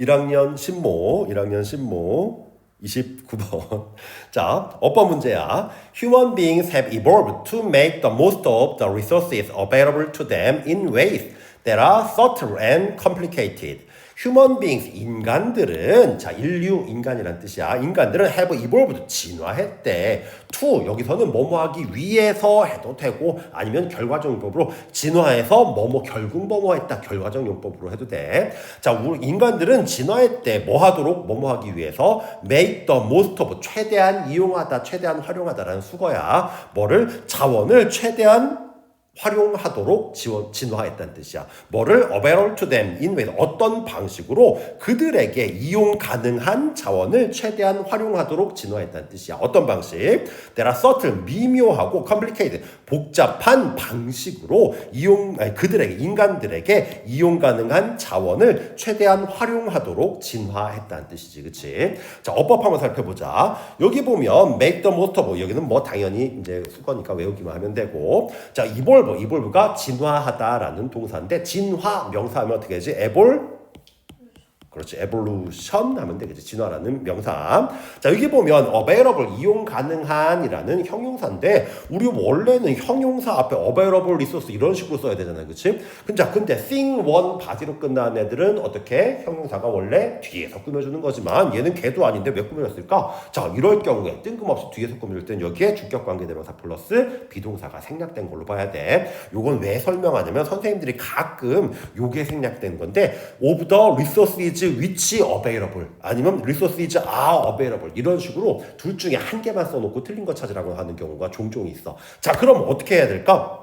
1학년 신모 29번. 자, 어법 문제야. Human beings have evolved to make the most of the resources available to them in ways that are subtle and complicated. Human beings, 인간들은, 자, 인간이란 뜻이야. 인간들은 have evolved, 진화했대. to, 여기서는 뭐뭐 하기 위해서 해도 되고, 아니면 결과적 용법으로 진화해서 결국 뭐뭐 했다. 결과적 용법으로 해도 돼. 자, 우리 인간들은 진화했대. 뭐 하도록? 뭐뭐 하기 위해서 make the most of, 최대한 이용하다, 최대한 활용하다라는 수거야. 뭐를? 자원을 최대한 활용하도록 진화했다는 뜻이야. 뭐를? available to them in ways, 어떤 방식으로 그들에게 이용 가능한 자원을 최대한 활용하도록 진화했다는 뜻이야. 어떤 방식? that are subtle, 미묘하고 complicated, 복잡한 방식으로 그들에게, 인간들에게 이용 가능한 자원을 최대한 활용하도록 진화했다는 뜻이지. 그치? 자, 어법 한번 살펴보자. 여기 보면 make the most of, 여기는 뭐 당연히 이제 수거니까 외우기만 하면 되고, 자, evolve가 진화하다라는 동사인데, 진화 명사하면 어떻게 되지? 그렇지. evolution 하면 되겠지. 진화라는 명사. 자, 여기 보면 available, 이용 가능한이라는 형용사인데, 우리 원래는 형용사 앞에 available resource 이런 식으로 써야 되잖아요. 그치? 근데 thing, one, body로 끝나는 애들은 어떻게? 형용사가 원래 뒤에서 꾸며주는 거지만, 얘는 걔도 아닌데 왜 꾸며졌을까? 자, 이럴 경우에 뜬금없이 뒤에서 꾸며줄 땐 여기에 주격관계대명사 플러스 비동사가 생략된 걸로 봐야 돼. 요건 왜 설명하냐면, 선생님들이 가끔 요게 생략된 건데, of the resources which available, 아니면 resources are available, 이런 식으로 둘 중에 한 개만 써놓고 틀린 거 찾으라고 하는 경우가 종종 있어. 자, 그럼 어떻게 해야 될까?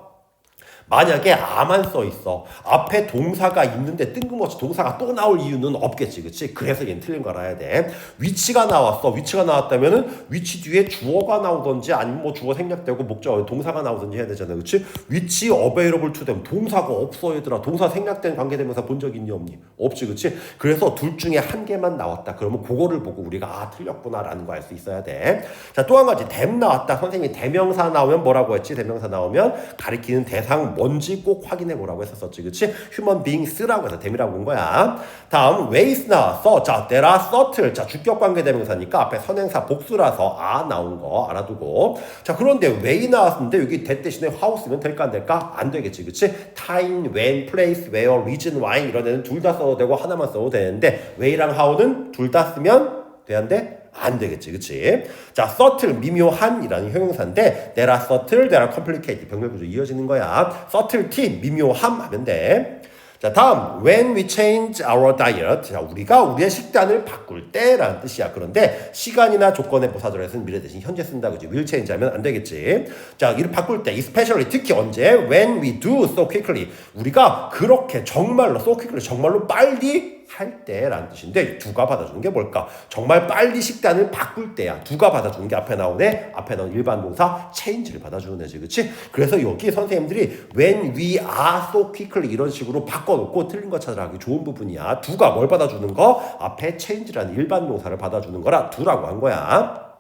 만약에 아만 써 있어. 앞에 동사가 있는데 뜬금없이 동사가 또 나올 이유는 없겠지. 그치? 그래서 얘는 틀린 거 알아야 돼. 위치가 나왔어. 위치가 나왔다면은 위치 뒤에 주어가 나오든지, 아니면 뭐 주어 생략되고 목적 동사가 나오든지 해야 되잖아. 그치? 위치 available to them, 동사가 없어 얘들아. 동사 생략된 관계대명사 본 적 있니 없니? 없지. 그치? 그래서 둘 중에 한 개만 나왔다. 그러면 그거를 보고 우리가 틀렸구나라는 거 알 수 있어야 돼. 자, 또 한 가지. dem 나왔다. 선생님이 대명사 나오면 뭐라고 했지? 대명사 나오면 가리키는 대상 뭔지 꼭 확인해 보라고 했었지. 그치? human beings라고 해서 dem이라고 본 거야. 다음 ways 나왔어. 자, there are subtle. 자, 주격관계 대명사니까 앞에 선행사 복수라서 나온 거 알아두고. 자, 그런데 way 나왔는데 여기 that 대신에 how 쓰면 될까 안 될까? 안 되겠지. 그치? time, when, place, where, reason, why 이런 데는 둘 다 써도 되고 하나만 써도 되는데 way랑 how는 둘 다 쓰면 돼안돼? 안 되겠지. 그치? 자, subtle, 미묘한이라는 형용사인데, there are subtle, there are complicated. 병렬구조 이어지는 거야. subtlety, 미묘함 하면 돼. 자, 다음, when we change our diet. 자, 우리가 우리의 식단을 바꿀 때라는 뜻이야. 그런데 시간이나 조건의 부사절에서는 미래 대신 현재 쓴다. 그지? will change 하면 안 되겠지. 자, 이를 바꿀 때, especially 특히 언제? when we do so quickly. 우리가 그렇게 정말로 so quickly, 정말로 빨리 할 때라는 뜻인데, 두가 받아주는 게 뭘까? 정말 빨리 식단을 바꿀 때야. 두가 받아주는 게 앞에 나오네. 앞에 나온 일반 동사 change를 받아주는 애지. 그치? 그래서 여기 선생님들이 when we are so quickly 이런 식으로 바꿔놓고 틀린 거 찾으라 하기 좋은 부분이야. 두가 뭘 받아주는 거? 앞에 change라는 일반 동사를 받아주는 거라 두라고 한 거야.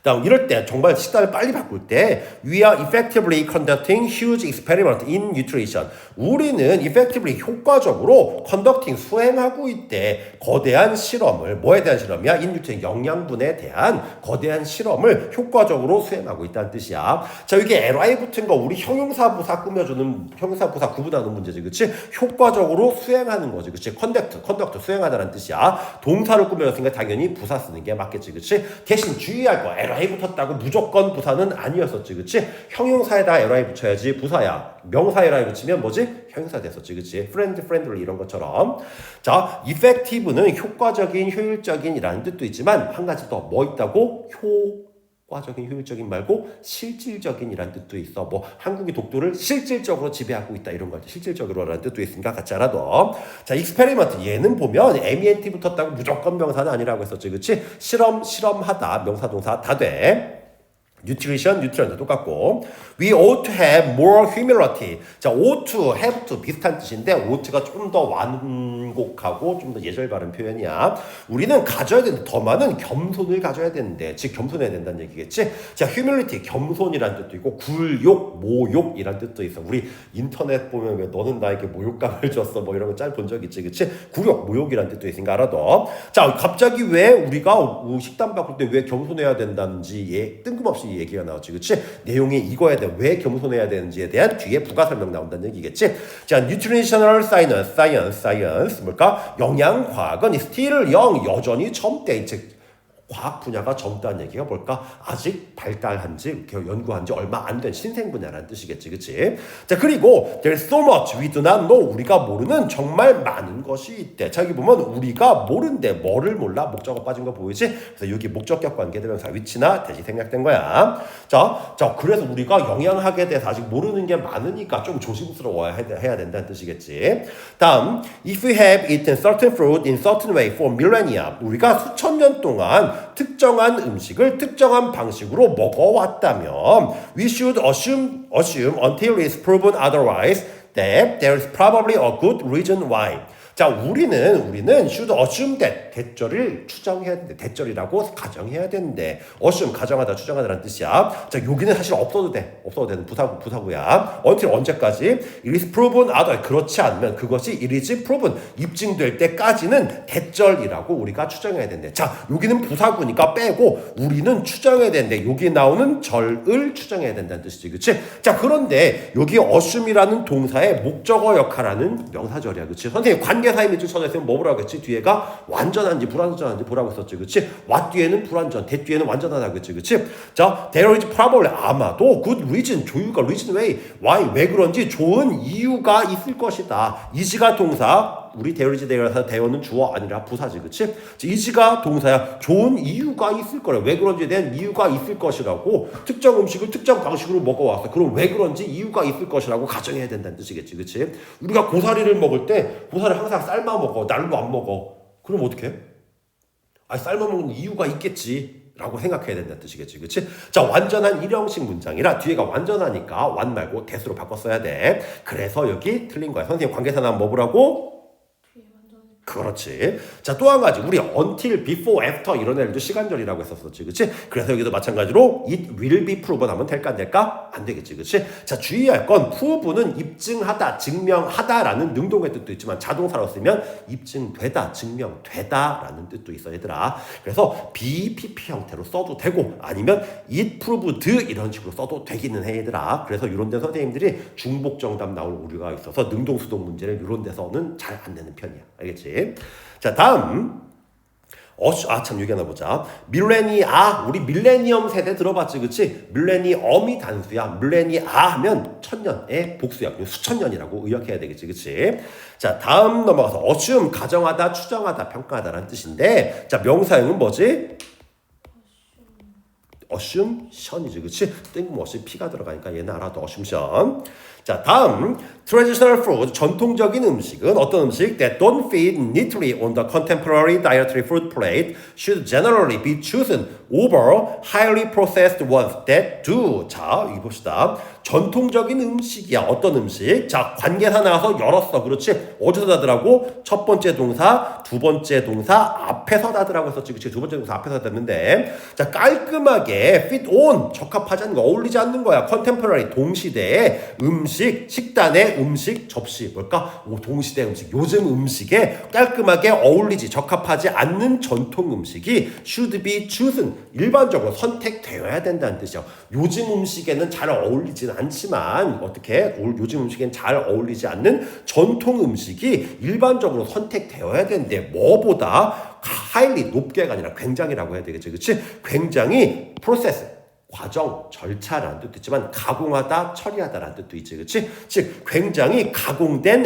다음, 이럴 때 정말 식단을 빨리 바꿀 때 we are effectively conducting huge experiment in nutrition. 우리는 effectively 효과적으로 conducting 수행하고 있대. 거대한 실험을, 뭐에 대한 실험이야? in nutrition, 영양분에 대한 거대한 실험을 효과적으로 수행하고 있다는 뜻이야. 자, 이게 ly 붙은 거 우리 형용사 부사 꾸며주는, 형용사 부사 구분하는 문제지. 그치? 효과적으로 수행하는 거지. 그치? conduct 수행하다라는 뜻이야. 동사를 꾸며줬으니까 당연히 부사 쓰는 게 맞겠지. 그치? 대신 주의할 거 ly 붙었다고 무조건 부사는 아니었었지. 그치? 형용사에다 ly 붙여야지 부사야. 명사에 ly 붙이면 뭐지? 형용사 됐었지. 그치? friendly 이런 것처럼. 자, effective는 효과적인, 효율적인 이라는 뜻도 있지만 한 가지 더 뭐 있다고? 효과적인, 효율적인 말고 실질적인 이라는 뜻도 있어. 뭐 한국이 독도를 실질적으로 지배하고 있다 이런 거 실질적으로 라는 뜻도 있으니까 같이 알아둬. 자, experiment 얘는 보면 ment 붙었다고 무조건 명사는 아니라고 했었지. 그치? 실험하다 명사 동사 다 돼. nutrition도 똑같고. we ought to have more humility. 자, ought to, have to 비슷한 뜻인데 ought가 좀 더 곤곡하고 좀 더 예절 바른 표현이야. 우리는 가져야 되는데 더 많은 겸손을 가져야 되는데 즉 겸손해야 된다는 얘기겠지. 자, humility 겸손이란 뜻도 있고 굴욕, 모욕이란 뜻도 있어. 우리 인터넷 보면 왜 너는 나에게 모욕감을 줬어 뭐 이런 거 짤 본 적 있지, 그치? 굴욕, 모욕이란 뜻도 있으니까 알아둬. 자, 갑자기 왜 우리가 식단 바꿀 때 왜 겸손해야 된다는지 뜬금없이 얘기가 나왔지, 그치? 내용이 이거에 대해 왜 겸손해야 되는지에 대한 뒤에 부가 설명 나온다는 얘기겠지. 자, nutritional science 뭘까? 영양과학은 still young, 여전히 젊대. 즉 과학 분야가 젊다는 얘기가 뭘까? 아직 발달한지 연구한지 얼마 안 된 신생 분야라는 뜻이겠지, 그치? 자, 그리고 there's so much we do not know. 우리가 모르는 정말 많은 것이 있대. 자, 여기 보면 우리가 모른데 뭐를 몰라? 목적어 빠진 거 보이지? 그래서 여기 목적격 관계대명사 위치나 대시 생략된 거야. 자, 그래서 우리가 영양학에 대해서 아직 모르는 게 많으니까 좀 조심스러워야 해야 된다는 뜻이겠지. 다음, if we have eaten certain fruit in certain way for millennia. 우리가 수천 년 동안 특정한 음식을 특정한 방식으로 먹어왔다면 we should assume until it's proven otherwise that there is probably a good reason why. 자, 우리는 should assume that 대절을 추정해야 되는데 대절이라고 가정해야 되는데 assume 가정하다 추정하다라는 뜻이야. 자, 여기는 사실 없어도 되는 부사구야. until 언제까지? it is proven other 그렇지 않으면 그것이 it is proven 입증될 때까지는 대절이라고 우리가 추정해야 되는데 자, 여기는 부사구니까 빼고 우리는 추정해야 되는데 여기 나오는 절을 추정해야 된다는 뜻이지, 그치? 자, 그런데 여기 assume이라는 동사의 목적어 역할하는 명사절이야, 그치? 선생님 관계사의 밑줄 쳐졌으면 뭐 보라고 했지? 뒤에가 완전한지 불완전한지 보라고 했었지, 그치? what 뒤에는 불완전, that 뒤에는 완전하다고 했지, 그치? 자, there is probably 아마도 good reason, 조유가 reason why 왜 그런지 좋은 이유가 있을 것이다. is가 동사, 우리 대어리지 대어서 대어는 주어 아니라 부사지, 그치? is가 동사야. 좋은 이유가 있을 거래. 왜 그런지에 대한 이유가 있을 것이라고. 특정 음식을 특정 방식으로 먹어왔어. 그럼 왜 그런지 이유가 있을 것이라고 가정해야 된다는 뜻이겠지, 그치? 우리가 고사리를 먹을 때 고사리 항상 삶아 먹어. 날로 안 먹어. 그럼 어떡해? 삶아 먹는 이유가 있겠지 라고 생각해야 된다는 뜻이겠지, 그치? 자, 완전한 일형식 문장이라 뒤에가 완전하니까 완 말고 that으로 바꿔 써야 돼. 그래서 여기 틀린 거야. 선생님 관계사 나면 뭐 보라고? 그렇지. 자, 또 한 가지. 우리 until, before, after 이런 애들도 시간절이라고 했었었지, 그치? 그래서 여기도 마찬가지로 it will be proven 하면 될까 안 될까? 안 되겠지, 그치? 자, 주의할 건 prove는 입증하다, 증명하다라는 능동의 뜻도 있지만 자동사로 쓰면 입증되다, 증명되다라는 뜻도 있어, 얘들아. 그래서 BPP 형태로 써도 되고 아니면 it proved 이런 식으로 써도 되기는 해, 얘들아. 그래서 이런 데 선생님들이 중복 정답 나올 우려가 있어서 능동, 수동 문제를 이런 데서는 잘 안 내는 편이야. 알겠지? 자, 다음 참 여기 하나 보자. 우리 밀레니엄 세대 들어봤지, 그치? 밀레니엄이 단수야. 밀레니아 하면 천년의 복수야. 수천 년이라고 의역해야 되겠지, 그치? 자, 다음 넘어가서 assume 가정하다, 추정하다, 평가하다라는 뜻인데 자, 명사형은 뭐지? assumption이지, 그치? 뜬금없이 P가 들어가니까 얘는 알아도 assumption. 자, 다음 traditional food, 전통적인 음식은 어떤 음식? that don't fit neatly on the contemporary dietary food plate should generally be chosen over highly processed ones that do. 자, 여기 봅시다. 전통적인 음식이야. 어떤 음식? 자, 관계사 나와서 열었어. 그렇지? 어디서 다더라고? 첫 번째 동사, 두 번째 동사 앞에서 다더라고 했었지, 그치? 두 번째 동사 앞에서 다는데 자, 깔끔하게 fit on, 적합하지 않는 거, 어울리지 않는 거야. contemporary, 동시대의 음식, 식단의 음식, 접시. 뭘까? 동시대 음식, 요즘 음식에 깔끔하게 어울리지, 적합하지 않는 전통 음식이 should be chosen, 일반적으로 선택되어야 된다는 뜻이야. 요즘 음식에는 잘 어울리지는 않지만 어떻게? 요즘 음식에는 잘 어울리지 않는 전통 음식이 일반적으로 선택되어야 되는데 뭐보다 highly, 높게가 아니라 굉장히라고 해야 되겠지, 그치? 굉장히 프로세스, 과정, 절차라는 뜻도 있지만 가공하다, 처리하다라는 뜻도 있지, 그치? 즉 굉장히 가공된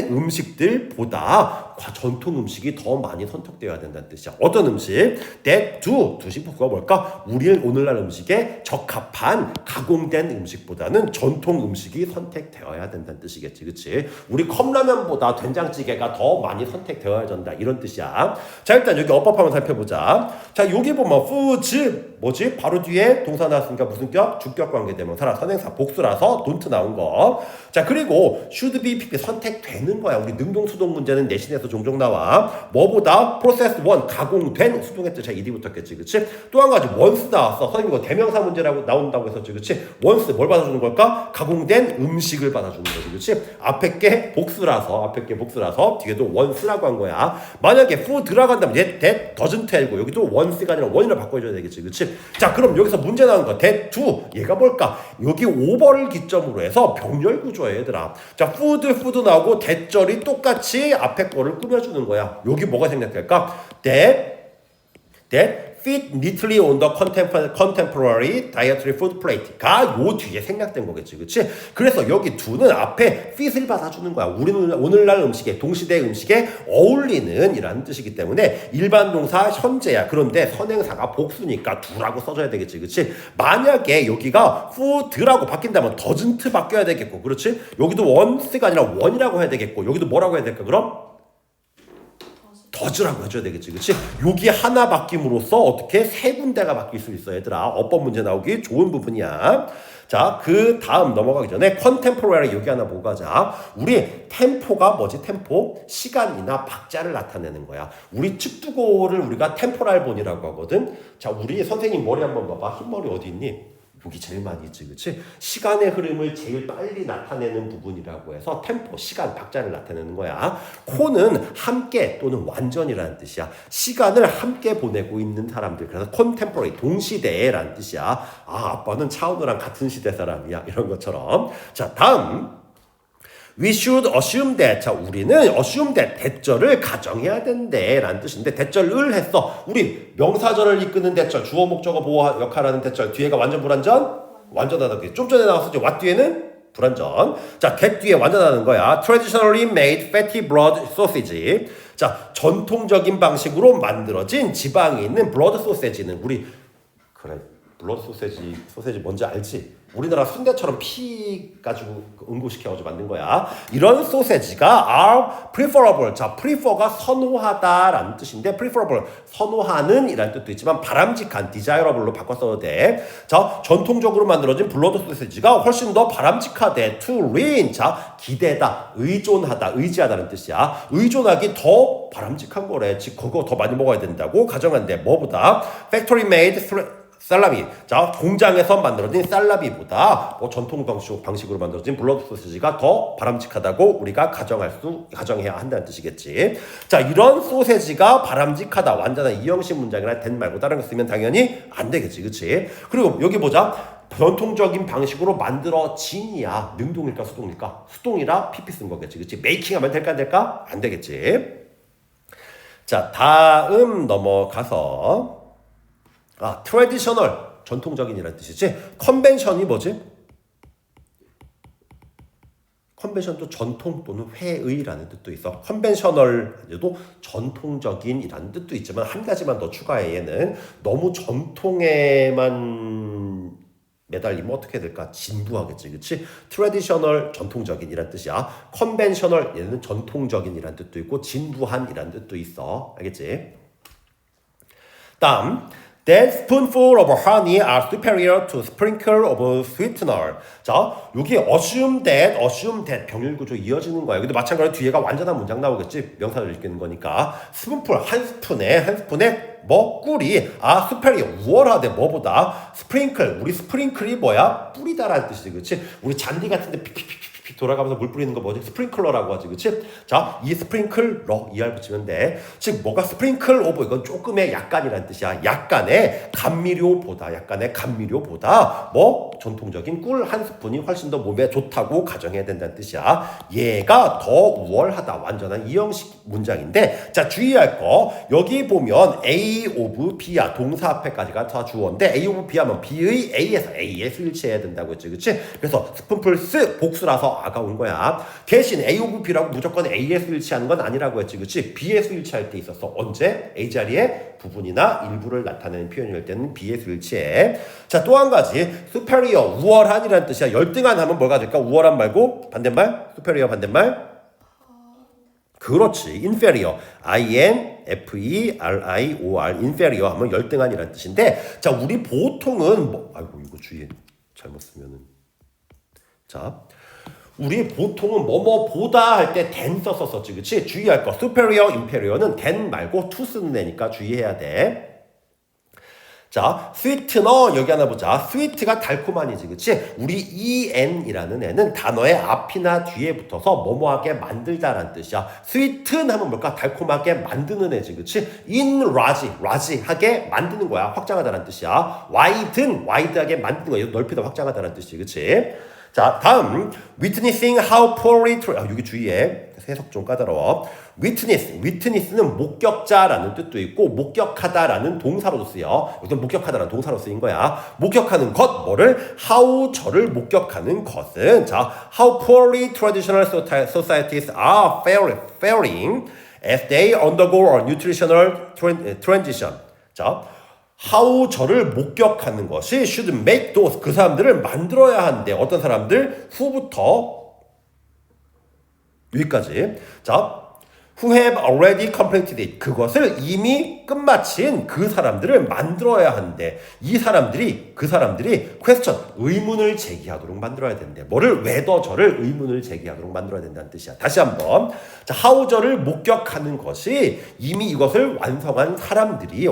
음식들보다 전통 음식이 더 많이 선택되어야 된다는 뜻이야. 어떤 음식? that do, 두식복구가 뭘까? 우리 오늘날 음식에 적합한 가공된 음식보다는 전통 음식이 선택되어야 된다는 뜻이겠지, 그치? 우리 컵라면보다 된장찌개가 더 많이 선택되어야 된다, 이런 뜻이야. 자, 일단 여기 어법 한번 살펴보자. 자, 여기 보면 foods 뭐지? 바로 뒤에 동사 나왔으니까 무슨 격? 주격 관계대명사라, 선행사, 복수라서 don't 나온 거. 자, 그리고 should be, pp 선택되는 거야. 우리 능동, 수동 문제는 내신에서 시험에서 종종 나와. 뭐보다 processed one 가공된 수동의 뜻. 자, ed이 붙었겠지, 그렇지? 또 한 가지 once 나왔어. 선생님 이거 대명사 문제라고 나온다고 했었지, 그렇지? once 뭘 받아주는 걸까? 가공된 음식을 받아주는 거지, 그렇지? 앞에 게 복수라서 뒤에도 once라고 한 거야. 만약에 fu 들어간다면 that doesn't hel고 여기도 once가 아니라 one이라 바꿔줘야 되겠지, 그렇지? 자, 그럼 여기서 문제 나온 거 that do 얘가 뭘까? 여기 over를 기점으로 해서 병렬 구조야, 얘들아. 자, food 나오고 대절이 똑같이 앞에 거를 꾸며주는 거야. 여기 뭐가 생략될까? that fit neatly on the contemporary dietary food plate가 요 뒤에 생략된 거겠지, 그렇지? 그래서 여기 do는 앞에 fit을 받아주는 거야. 우리는 오늘날 음식에 동시대 음식에 어울리는 이라는 뜻이기 때문에 일반 동사 현재야. 그런데 선행사가 복수니까 do라고 써줘야 되겠지, 그렇지? 만약에 여기가 food라고 바뀐다면 doesn't 바뀌어야 되겠고, 그렇지? 여기도 once가 아니라 one이라고 해야 되겠고, 여기도 뭐라고 해야 될까? 그럼 더즈라고 해줘야 되겠지, 그렇지? 여기 하나 바뀜으로써 어떻게 세 군데가 바뀔 수 있어, 얘들아. 어법 문제 나오기 좋은 부분이야. 자, 그 다음 넘어가기 전에 컨템포러리 여기 하나 보고 가자. 우리 템포가 뭐지? 템포? 시간이나 박자를 나타내는 거야. 우리 측두고를 우리가 템포랄 본이라고 하거든. 자, 우리 선생님 머리 한번 봐봐. 흰머리 어디 있니? 여기 제일 많이 있지, 그렇지? 시간의 흐름을 제일 빨리 나타내는 부분이라고 해서 템포, 시간, 박자를 나타내는 거야. 코는 함께 또는 완전이라는 뜻이야. 시간을 함께 보내고 있는 사람들. 그래서 contemporary, 동시대라는 뜻이야. 아, 아빠는 차은우랑 같은 시대 사람이야. 이런 것처럼. 자, 다음. We should assume that. 자, 우리는 assume that 대절을 가정해야 된대 라는 뜻인데 대절을 했어. 우리 명사절을 이끄는 대절, 주어 목적어 보호 역할하는 대절 뒤에가 완전 불완전? 완전하다. 좀 전에 나왔었죠. what 뒤에는? 불완전. 자, that 뒤에 완전하는 거야. Traditionally made fatty blood sausage. 자, 전통적인 방식으로 만들어진 지방이 있는 blood sausage는 우리 그래 블러드 소세지 뭔지 알지? 우리나라 순대처럼 피 가지고 응고시켜가지고 만든 거야. 이런 소세지가 are preferable. 자, prefer가 선호하다라는 뜻인데 preferable 선호하는 이라는 뜻도 있지만 바람직한 desirable로 바꿔 써도 돼. 자, 전통적으로 만들어진 블러드 소세지가 훨씬 더 바람직하대. to lean. 자, 기대다, 의존하다, 의지하다는 뜻이야. 의존하기 더 바람직한 거래. 즉 그거 더 많이 먹어야 된다고 가정한대. 뭐보다 factory made 살라미. 자, 공장에서 만들어진 살라미보다 전통 방식으로 만들어진 블러드 소시지가 더 바람직하다고 우리가 가정해야 한다는 뜻이겠지. 자, 이런 소세지가 바람직하다. 완전한 이형식 문장이나 된 말고 다른 거 쓰면 당연히 안 되겠지, 그렇지? 그리고 여기 보자. 전통적인 방식으로 만들어진이야. 능동일까 수동일까? 수동이라 PP 쓴 거겠지, 그렇지? 메이킹하면 될까 안 될까? 안 되겠지. 자, 다음 넘어가서. 아, 트래디셔널 전통적인이라는 뜻이지. 컨벤션이 뭐지? 컨벤션도 전통 또는 회의라는 뜻도 있어. 컨벤셔널에도 전통적인이라는 뜻도 있지만 한 가지만 더 추가해. 얘는 너무 전통에만 매달리면 어떻게 될까? 진부하겠지, 그렇지? 트래디셔널 전통적인이라는 뜻이야. 컨벤셔널 얘는 전통적인이라는 뜻도 있고 진부한이라는 뜻도 있어. 알겠지? 다음. That spoonful of honey are superior to sprinkle of sweetener. 자, 여기 assume that 병렬 구조 이어지는 거야. 여기도 마찬가지로 뒤에가 완전한 문장 나오겠지. 명사를 읽는 거니까. 스푼풀 한 스푼에 뭐 꿀이 superior 우월하대. 뭐보다 스프링클. 우리 스프링클이 뭐야? 뿌리다라는 뜻이지, 그렇지? 우리 잔디 같은데 픽픽픽 돌아가면서 물 뿌리는 거 뭐지? 스프링클러라고 하지, 그렇지? 자, 이 스프링클러 ER 붙이면 돼. 즉 뭐가 스프링클 오브 이건 조금의 약간이라는 뜻이야. 약간의 감미료보다 뭐 전통적인 꿀 한 스푼이 훨씬 더 몸에 좋다고 가정해야 된다는 뜻이야. 얘가 더 우월하다. 완전한 이형식 문장인데 자, 주의할 거 여기 보면 A of B야. 동사 앞에까지가 다 주어인데 A of B 하면 B의 A에서 A에서 일치해야 된다고 했지, 그렇지? 그래서 스푼풀스 복수라서 아가 온 거야. 대신 A of B라고 무조건 A에서 일치하는 건 아니라고 했지, 그렇지? B에서 일치할 때 있었어. 언제? A 자리에 부분이나 일부를 나타내는 표현일 때는 B에서 일치해. 자, 또 한 가지 superior 우월한이라는 뜻이야. 열등한 하면 뭐가 될까? 우월한 말고 반대말? superior 반대말? 그렇지. inferior. inferior. inferior 하면 열등한이라는 뜻인데 자, 우리 보통은 아이고 이거 주의해. 잘못 쓰면은 자, 우리 보통은 뭐뭐보다 할 때 than 썼었지, 그치? 주의할 거. superior, inferior는 than 말고 to 쓰는 애니까 주의해야 돼. 자, sweetener 여기 하나 보자. sweet가 달콤한이지, 그치? 우리 en이라는 애는 단어의 앞이나 뒤에 붙어서 뭐뭐하게 만들다라는 뜻이야. sweeten 하면 뭘까? 달콤하게 만드는 애지, 그치? enlarge하게 만드는 거야. 확장하다라는 뜻이야. wide하게 만드는 거야. 넓히다, 확장하다라는 뜻이지, 그치? 자, 다음 witnessing how poorly 여기 주의해. 해석 좀 까다로워. witness는 목격자라는 뜻도 있고 목격하다라는 동사로도 쓰여. 여기서 목격하다라는 동사로 쓰인 거야. 목격하는 것, 뭐를? how 저를 목격하는 것은 자, how poorly traditional societies are faring as they undergo a nutritional transition. 자, how 저를 목격하는 것이 should make those 그 사람들을 만들어야 하는데 어떤 사람들? who부터 여기까지. 자, who have already completed it. 그것을 이미 끝마친 그 사람들을 만들어야 하는데 이 사람들이 그 사람들이 question 의문을 제기하도록 만들어야 된대. 뭐를? whether 저를 의문을 제기하도록 만들어야 된다는 뜻이야. 다시 한번. 자, how 저를 목격하는 것이 이미 이것을 완성한 사람들이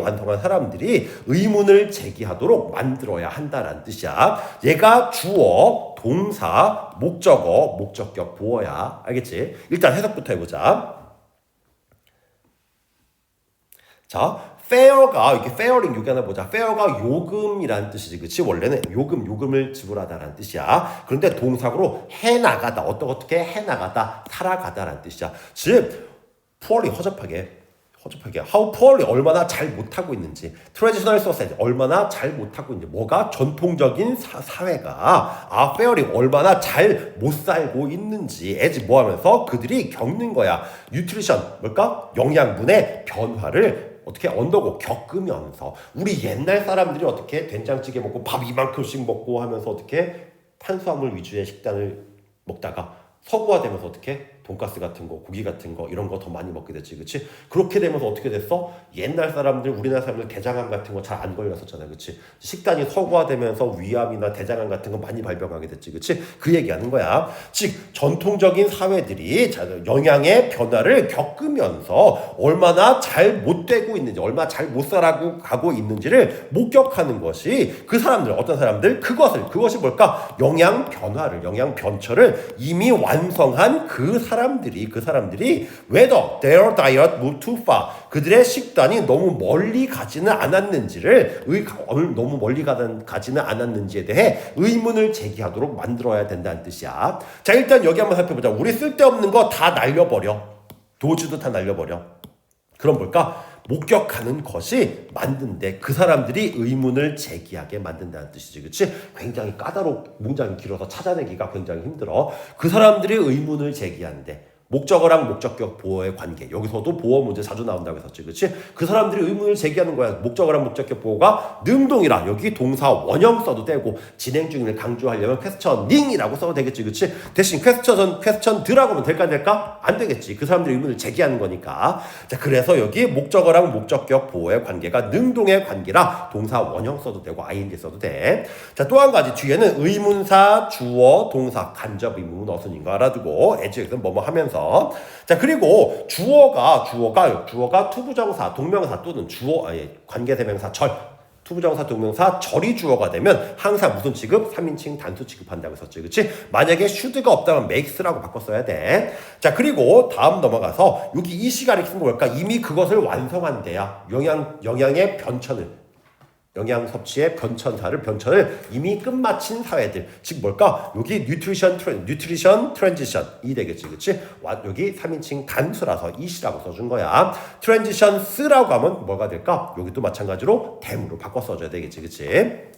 의문을 제기하도록 만들어야 한다는 뜻이야. 얘가 주어, 동사, 목적어, 목적격, 보어야. 알겠지? 일단 해석부터 해보자. 자, fair가 이렇게 fairing 여기 하나 보자. fair가 요금이라는 뜻이지, 그렇지? 원래는 요금을 지불하다라는 뜻이야. 그런데 동사로 해나가다, 어떻게 해나가다, 살아가다라는 뜻이야. 즉, poorly 허접하게 how poorly 얼마나 잘 못하고 있는지, traditional society 얼마나 잘 못하고 있는지, 뭐가 전통적인 사회가 fairly 얼마나 잘 못 살고 있는지, as 뭐 하면서 그들이 겪는 거야. nutrition 뭘까? 영양분의 변화를 어떻게 언더고 겪으면서 우리 옛날 사람들이 어떻게 된장찌개 먹고 밥 이만큼씩 먹고 하면서 어떻게 탄수화물 위주의 식단을 먹다가 서구화되면서 어떻게 돈가스 같은 거, 고기 같은 거 이런 거 더 많이 먹게 됐지, 그렇지? 그렇게 되면서 어떻게 됐어? 옛날 사람들, 우리나라 사람들 대장암 같은 거 잘 안 걸렸었잖아, 그렇지? 식단이 서구화되면서 위암이나 대장암 같은 거 많이 발병하게 됐지, 그렇지? 그 얘기하는 거야. 즉 전통적인 사회들이 영양의 변화를 겪으면서 얼마나 잘 못 되고 있는지, 얼마나 잘 못 살아가고 있는지를 목격하는 것이 그 사람들, 어떤 사람들, 그것이 뭘까? 영양 변처를 이미 완성한 그 사람들이 whether their diet moved too far 그들의 식단이 너무 멀리 가지는 않았는지를 너무 멀리 가지는 않았는지에 대해 의문을 제기하도록 만들어야 된다는 뜻이야. 자, 일단 여기 한번 살펴보자. 우리 쓸데없는 거 다 날려버려. 도주도 다 날려버려. 그럼 뭘까? 목격하는 것이 만든데 그 사람들이 의문을 제기하게 만든다는 뜻이지, 그렇지? 굉장히 까다롭고 문장이 길어서 찾아내기가 굉장히 힘들어. 그 사람들이 의문을 제기하는데 목적어랑 목적격 보어의 관계. 여기서도 보어 문제 자주 나온다고 했었지, 그렇지? 그 사람들이 의문을 제기하는 거야. 목적어랑 목적격 보어가 능동이라. 여기 동사 원형 써도 되고 진행 중을 강조하려면 questioning이라고 써도 되겠지, 그렇지? 대신 question드라고 하면 될까? 안 되겠지. 그 사람들이 의문을 제기하는 거니까. 자, 그래서 여기 목적어랑 목적격 보어의 관계가 능동의 관계라 동사 원형 써도 되고 ing 써도 돼. 자, 또 한 가지 뒤에는 의문사, 주어, 동사, 간접 의문 어순인 거 알아두고 as 뭐뭐 하면서. 자, 그리고 주어가 투부정사, 동명사 또는 관계대명사 투부정사, 동명사, 절이 주어가 되면 항상 무슨 취급? 3인칭 단수 취급한다고 했었지, 그렇지? 만약에 should가 없다면 makes라고 바꿔 써야 돼. 자, 그리고 다음 넘어가서 여기 이 시간에 쓴 거 뭘까? 이미 그것을 완성한 데야. 영양의 변천을. 영양 섭취의 변천을 이미 끝마친 사회들. 즉 뭘까? 여기 nutrition transition이 되겠지, 그렇지? 여기 3인칭 단수라서 이시라고 써준 거야. transitions라고 하면 뭐가 될까? 여기도 마찬가지로 them으로 바꿔 써줘야 되겠지, 그렇지?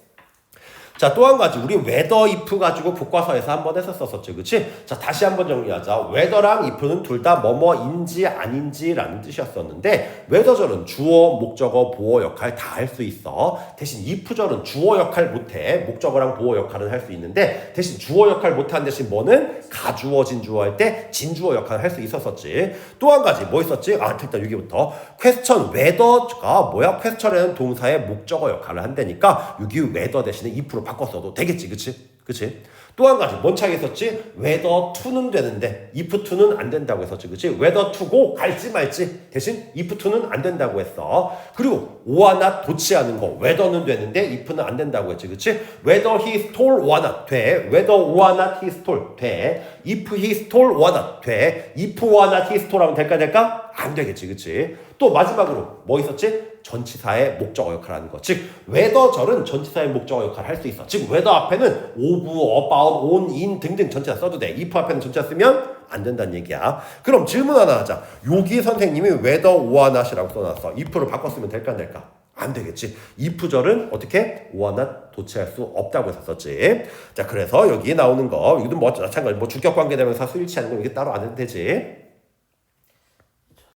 자, 또 한 가지 우리 whether if 가지고 교과서에서 한번 했었었지, 그치? 자, 다시 한번 정리하자. whether랑 if는 둘 다 뭐뭐인지 아닌지라는 뜻이었었는데 whether절은 주어, 목적어, 보어 역할 다 할 수 있어. 대신 if절은 주어 역할 못해. 목적어랑 보어 역할은 할 수 있는데 대신 주어 역할 못한 대신 뭐는 가주어, 진주어 할 때 진주어 역할을 할 수 있었었지. 또 한 가지 뭐 있었지? 일단 여기부터 question whether가 뭐야? question에는 동사의 목적어 역할을 한다니까 여기 whether 대신에 if로 바꿨어도 되겠지, 그치? 또 한 가지 뭔 차이 있었지? whether to는 되는데 if to는 안 된다고 했었지. 그치? whether to고 갈지 말지 대신 if to는 안 된다고 했어. 그리고 or not 도치하는 거 whether는 되는데 if는 안 된다고 했지. 그치? whether he stole or not 돼. whether or not he stole 돼. if he stole or not 돼. if or not he stole 하면 될까? 안 되겠지. 그치? 또 마지막으로 뭐 있었지? 전치사의 목적어 역할을 하는 거. 즉 whether절은 전치사의 목적어 역할을 할 수 있어. 즉 whether 앞에는 of, about, on, in 등등 전치사 써도 돼. if 앞에는 전치사 쓰면 안 된다는 얘기야. 그럼 질문 하나 하자. 여기 선생님이 whether or not이라고 써놨어. if를 바꿨으면 될까 안 될까? 안 되겠지. if절은 어떻게? or not 도치할 수 없다고 했었지. 자, 그래서 여기 나오는 거 이것도 뭐 마찬가지 뭐 주격 관계대명사 수일치하는 거 이게 따로 안 해도 되지.